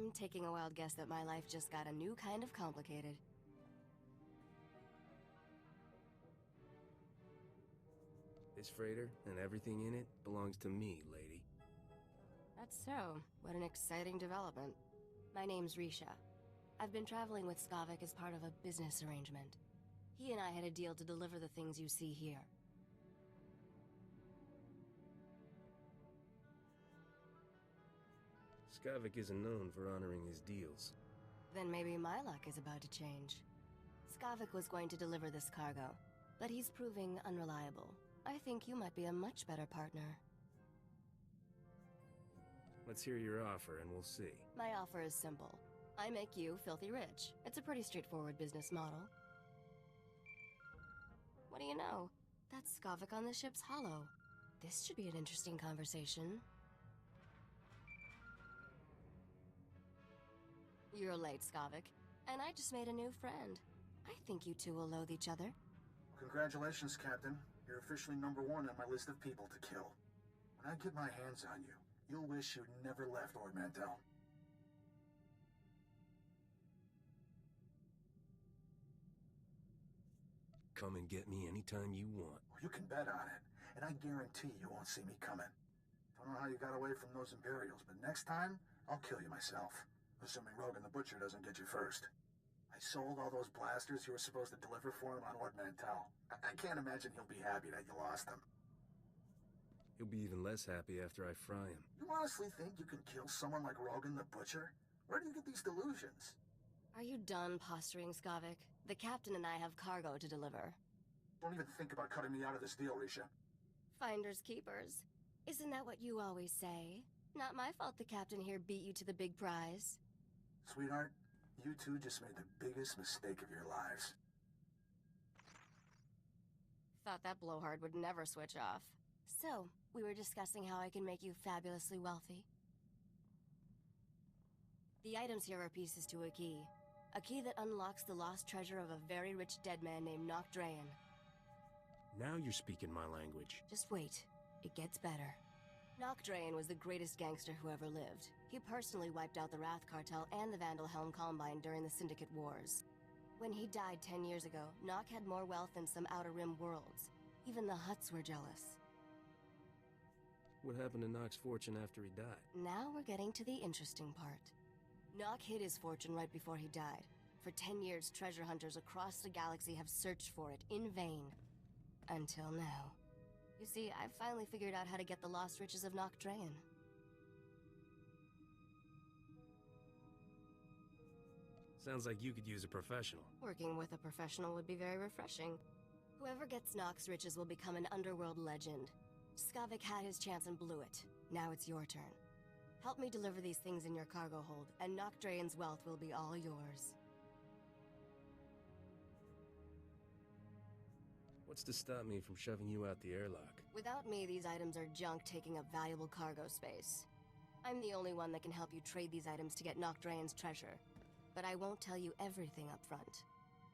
I'm taking a wild guess that my life just got a new kind of complicated. This freighter and everything in it belongs to me, lady. That's so. What an exciting development. My name's Risha. I've been traveling with Skavik as part of a business arrangement. He and I had a deal to deliver the things you see here. Skavik isn't known for honoring his deals. Then maybe my luck is about to change. Skavik was going to deliver this cargo, but he's proving unreliable. I think you might be a much better partner. Let's hear your offer and we'll see. My offer is simple. I make you filthy rich. It's a pretty straightforward business model. What do you know? That's Skavik on the ship's hollow. This should be an interesting conversation. You're late, Skavik. And I just made a new friend. I think you two will loathe each other. Congratulations, Captain. You're officially #1 on my list of people to kill. When I get my hands on you, you'll wish you'd never left Ord Mantell. Come and get me anytime you want. Well, you can bet on it, and I guarantee you won't see me coming. Don't know how you got away from those Imperials, but next time, I'll kill you myself. Assuming Rogan the Butcher doesn't get you first. I sold all those blasters you were supposed to deliver for him on Ord Mantell. I can't imagine he'll be happy that you lost them. He'll be even less happy after I fry him. You honestly think you can kill someone like Rogan the Butcher? Where do you get these delusions? Are you done posturing, Skavik? The captain and I have cargo to deliver. Don't even think about cutting me out of this deal, Risha. Finders keepers. Isn't that what you always say? Not my fault the captain here beat you to the big prize. Sweetheart, you two just made the biggest mistake of your lives. Thought that blowhard would never switch off. So, we were discussing how I can make you fabulously wealthy. The items here are pieces to a key that unlocks the lost treasure of a very rich dead man named Nocdrayan. Now you're speaking my language. Just wait. It gets better. Nocdrayan was the greatest gangster who ever lived. He personally wiped out the Wrath Cartel and the Vandalhelm Combine during the Syndicate Wars. When he died 10 years ago, Nock had more wealth than some Outer Rim worlds. Even the Hutts were jealous. What happened to Nock's fortune after he died? Now we're getting to the interesting part. Nock hid his fortune right before he died. For 10 years, treasure hunters across the galaxy have searched for it in vain. Until now. You see, I've finally figured out how to get the lost riches of Nocdrayan. Sounds like you could use a professional. Working with a professional would be very refreshing. Whoever gets Nock's riches will become an underworld legend. Skavik had his chance and blew it. Now it's your turn. Help me deliver these things in your cargo hold, and Nocdrayan's wealth will be all yours. What's to stop me from shoving you out the airlock? Without me, these items are junk taking up valuable cargo space. I'm the only one that can help you trade these items to get Nocdrayan's treasure. But I won't tell you everything up front.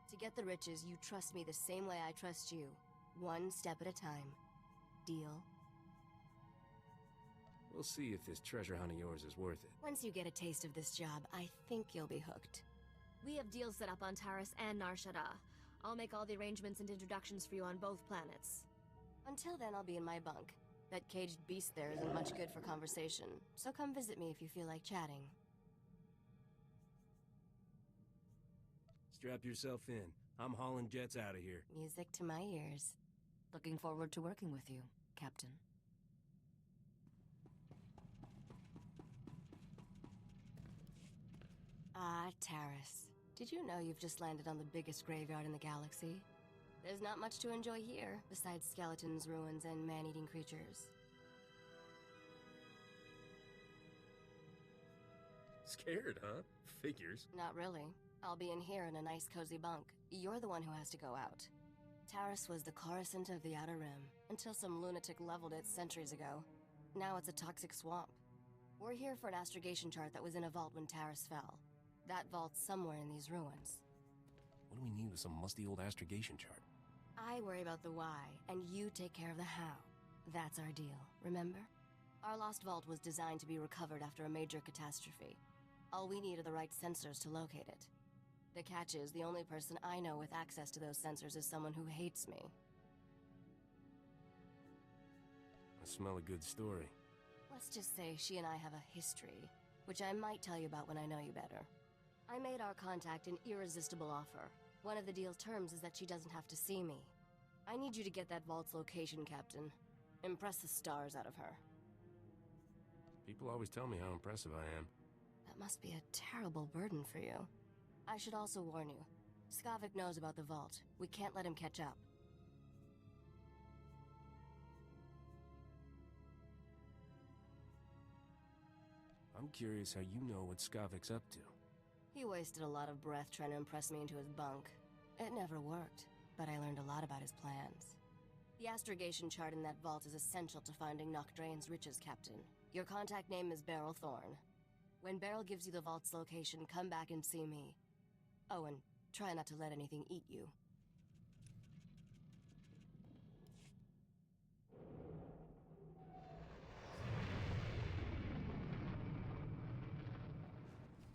To get the riches, you trust me the same way I trust you. One step at a time. Deal? We'll see if this treasure hunt of yours is worth it. Once you get a taste of this job, I think you'll be hooked. We have deals set up on Taris and Nar Shaddaa. I'll make all the arrangements and introductions for you on both planets. Until then, I'll be in my bunk. That caged beast there isn't much good for conversation, so come visit me if you feel like chatting. Strap yourself in. I'm hauling jets out of here. Music to my ears. Looking forward to working with you, Captain. Ah, Taris. Did you know you've just landed on the biggest graveyard in the galaxy? There's not much to enjoy here, besides skeletons, ruins, and man-eating creatures. Scared, huh? Figures. Not really. I'll be in here in a nice cozy bunk. You're the one who has to go out. Taris was the tarisn't of the Outer Rim, until some lunatic leveled it centuries ago. Now it's a toxic swamp. We're here for an astrogation chart that was in a vault when Taris fell. That vault's somewhere in these ruins. What do we need with some musty old astrogation chart? I worry about the why, and you take care of the how. That's our deal, remember? Our lost vault was designed to be recovered after a major catastrophe. All we need are the right sensors to locate it. The catch is, the only person I know with access to those sensors is someone who hates me. I smell a good story. Let's just say she and I have a history, which I might tell you about when I know you better. I made our contact an irresistible offer. One of the deal's terms is that she doesn't have to see me. I need you to get that vault's location, Captain. Impress the stars out of her. People always tell me how impressive I am. That must be a terrible burden for you. I should also warn you. Skavik knows about the vault. We can't let him catch up. I'm curious how you know what Skavik's up to. He wasted a lot of breath trying to impress me into his bunk. It never worked, but I learned a lot about his plans. The astrogation chart in that vault is essential to finding Nocdrane's riches, Captain. Your contact name is Beryl Thorne. When Beryl gives you the vault's location, come back and see me. Oh, and try not to let anything eat you.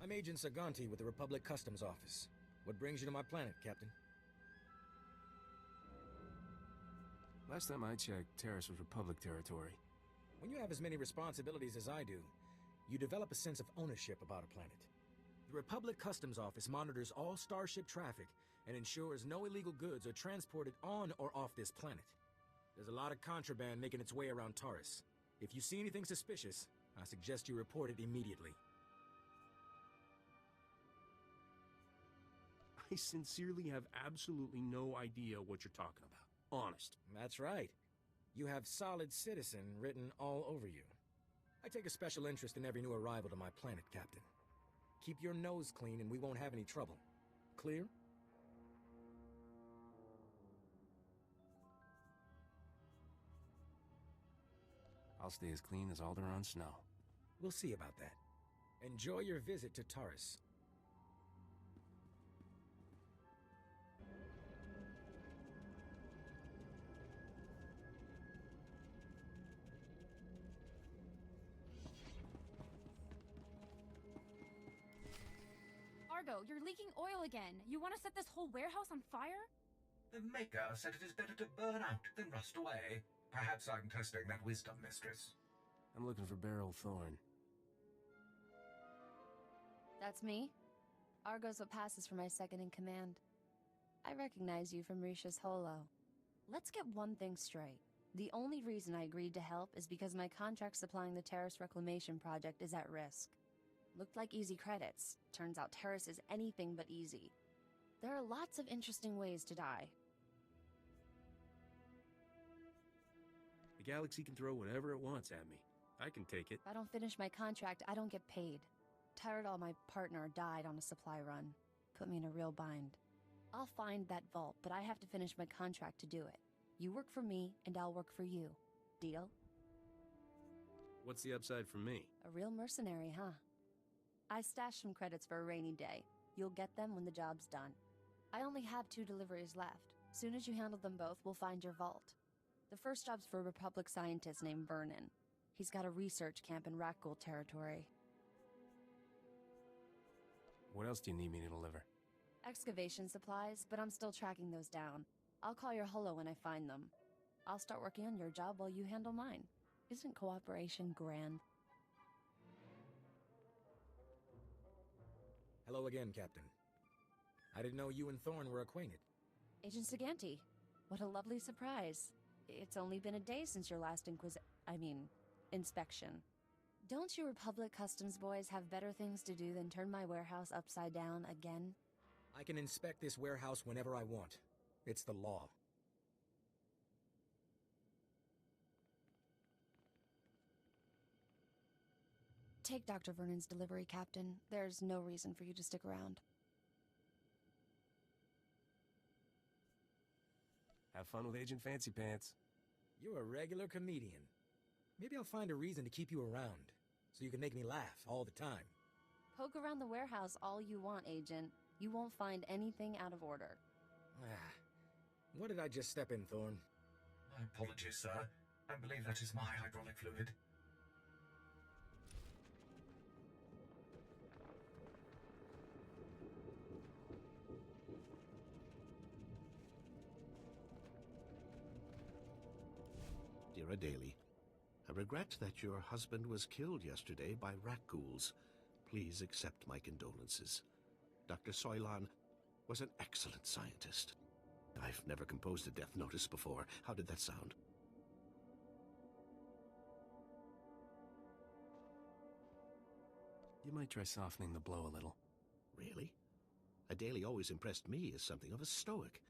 I'm Agent Saganti with the Republic Customs Office. What brings you to my planet, Captain? Last time I checked, Taris was Republic territory. When you have as many responsibilities as I do, you develop a sense of ownership about a planet. The Republic Customs Office monitors all starship traffic and ensures no illegal goods are transported on or off this planet. There's a lot of contraband making its way around Taris. If you see anything suspicious, I suggest you report it immediately. I sincerely have absolutely no idea what you're talking about. Honest. That's right. You have solid citizen written all over you. I take a special interest in every new arrival to my planet, Captain. Keep your nose clean and we won't have any trouble. Clear? I'll stay as clean as Alderaan snow. We'll see about that. Enjoy your visit to Taris. Argo, you're leaking oil again. You want to set this whole warehouse on fire? The Maker said it is better to burn out than rust away. Perhaps I'm testing that wisdom, Mistress. I'm looking for Beryl Thorne. That's me. Argo's what passes for my second in command. I recognize you from Risha's holo. Let's get one thing straight. The only reason I agreed to help is because my contract supplying the Taris Reclamation Project is at risk. Looked like easy credits. Turns out Taris is anything but easy. There are lots of interesting ways to die. The galaxy can throw whatever it wants at me. I can take it. If I don't finish my contract, I don't get paid. Tyrell, my partner, died on a supply run. Put me in a real bind. I'll find that vault, but I have to finish my contract to do it. You work for me, and I'll work for you. Deal? What's the upside for me? A real mercenary, huh? I stashed some credits for a rainy day. You'll get them when the job's done. I only have 2 deliveries left. Soon as you handle them both, we'll find your vault. The first job's for a Republic scientist named Vernon. He's got a research camp in Rakghoul territory. What else do you need me to deliver? Excavation supplies, but I'm still tracking those down. I'll call your holo when I find them. I'll start working on your job while you handle mine. Isn't cooperation grand? Hello again, Captain. I didn't know you and Thorne were acquainted. Agent Saganti. What a lovely surprise. It's only been a day since your last inspection. Don't you Republic Customs boys have better things to do than turn my warehouse upside down again? I can inspect this warehouse whenever I want. It's the law. Take Dr. Vernon's delivery, Captain. There's no reason for you to stick around. Have fun with Agent Fancy Pants. You're a regular comedian. Maybe I'll find a reason to keep you around, so you can make me laugh all the time. Poke around the warehouse all you want, Agent. You won't find anything out of order. What did I just step in, Thorne? My apologies, sir. I believe that is my hydraulic fluid. Daly. I regret that your husband was killed yesterday by rat ghouls. Please accept my condolences. Dr. Soilan was an excellent scientist. I've never composed a death notice before. How did that sound? You might try softening the blow a little. Really? Adele always impressed me as something of a stoic.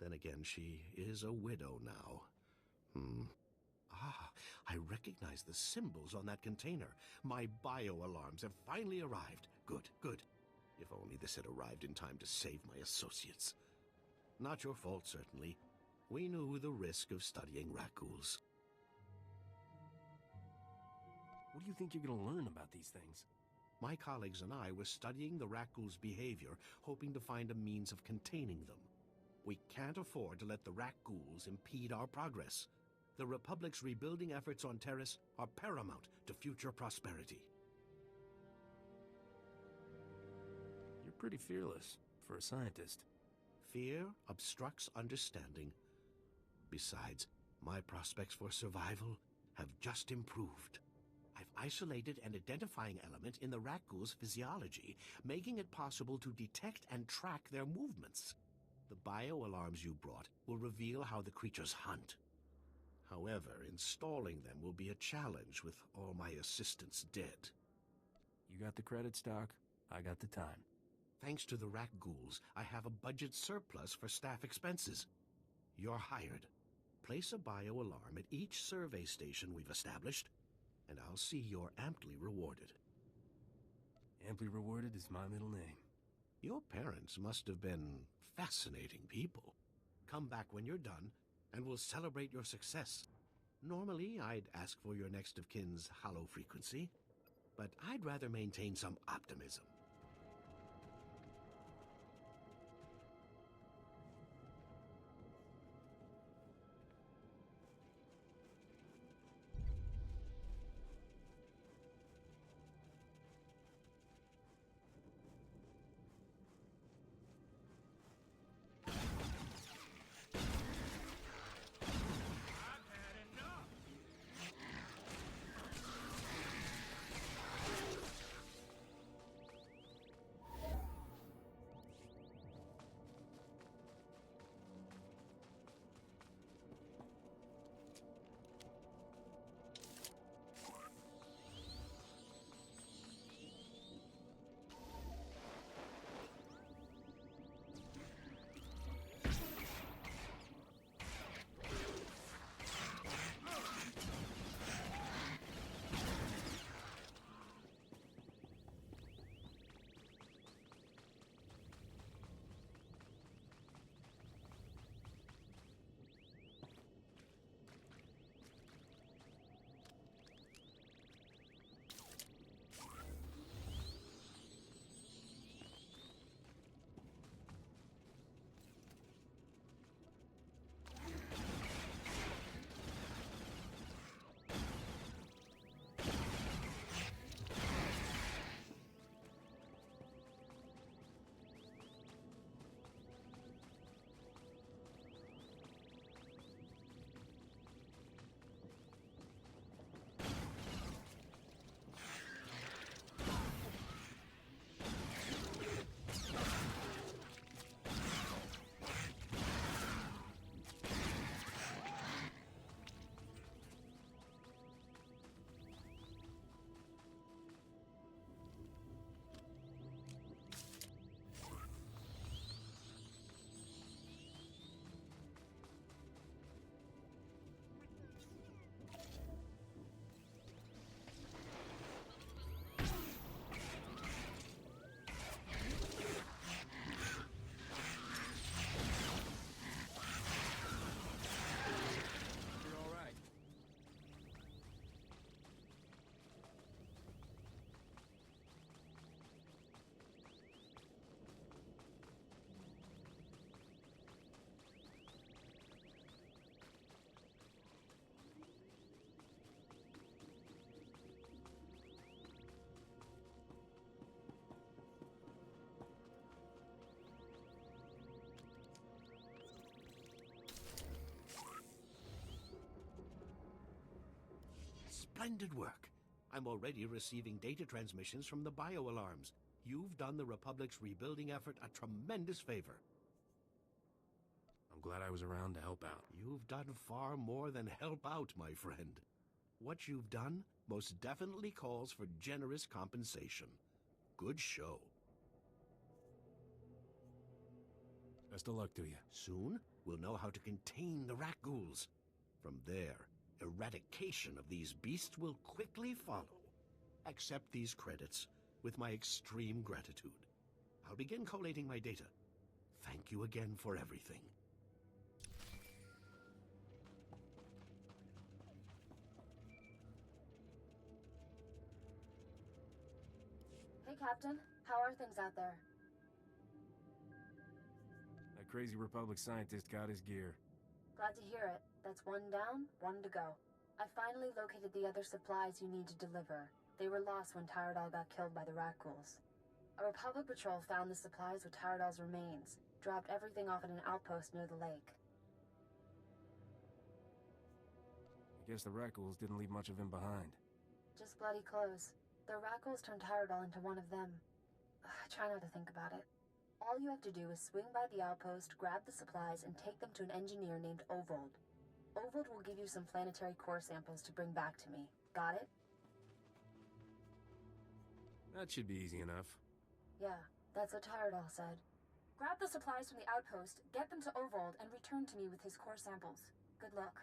Then again, she is a widow now. I recognize the symbols on that container. My bio-alarms have finally arrived. Good, good. If only this had arrived in time to save my associates. Not your fault, certainly. We knew the risk of studying rat ghouls. What do you think you're going to learn about these things? My colleagues and I were studying the rat ghouls' behavior, hoping to find a means of containing them. We can't afford to let the rat ghouls impede our progress. The Republic's rebuilding efforts on Taris are paramount to future prosperity. You're pretty fearless for a scientist. Fear obstructs understanding. Besides, my prospects for survival have just improved. I've isolated an identifying element in the rat ghoul's physiology, making it possible to detect and track their movements. The bio-alarms you brought will reveal how the creatures hunt. However, installing them will be a challenge with all my assistants dead. You got the credits, Doc. I got the time. Thanks to the rat ghouls, I have a budget surplus for staff expenses. You're hired. Place a bio-alarm at each survey station we've established, and I'll see you're amply rewarded. Amply rewarded is my middle name. Your parents must have been fascinating people. Come back when you're done, and we'll celebrate your success. Normally, I'd ask for your next of kin's hollow frequency, but I'd rather maintain some optimism. Splendid work. I'm already receiving data transmissions from the bio-alarms. You've done the Republic's rebuilding effort a tremendous favor. I'm glad I was around to help out. You've done far more than help out, my friend. What you've done most definitely calls for generous compensation. Good show. Best of luck to you. Soon, we'll know how to contain the rat ghouls. From there, eradication of these beasts will quickly follow. Accept these credits with my extreme gratitude. I'll begin collating my data. Thank you again for everything. Hey, Captain. How are things out there? That crazy Republic scientist got his gear. Glad to hear it. That's one down, one to go. I finally located the other supplies you need to deliver. They were lost when Taradal got killed by the rat ghouls. A Republic patrol found the supplies with Taradal's remains, dropped everything off at an outpost near the lake. I guess the rat ghouls didn't leave much of him behind. Just bloody clothes. The rat ghouls turned Taradal into one of them. Try not to think about it. All you have to do is swing by the outpost, grab the supplies, and take them to an engineer named Ovold. Ovold will give you some planetary core samples to bring back to me. Got it? That should be easy enough. Yeah, that's what Taradal said. Grab the supplies from the outpost, get them to Ovold, and return to me with his core samples. Good luck.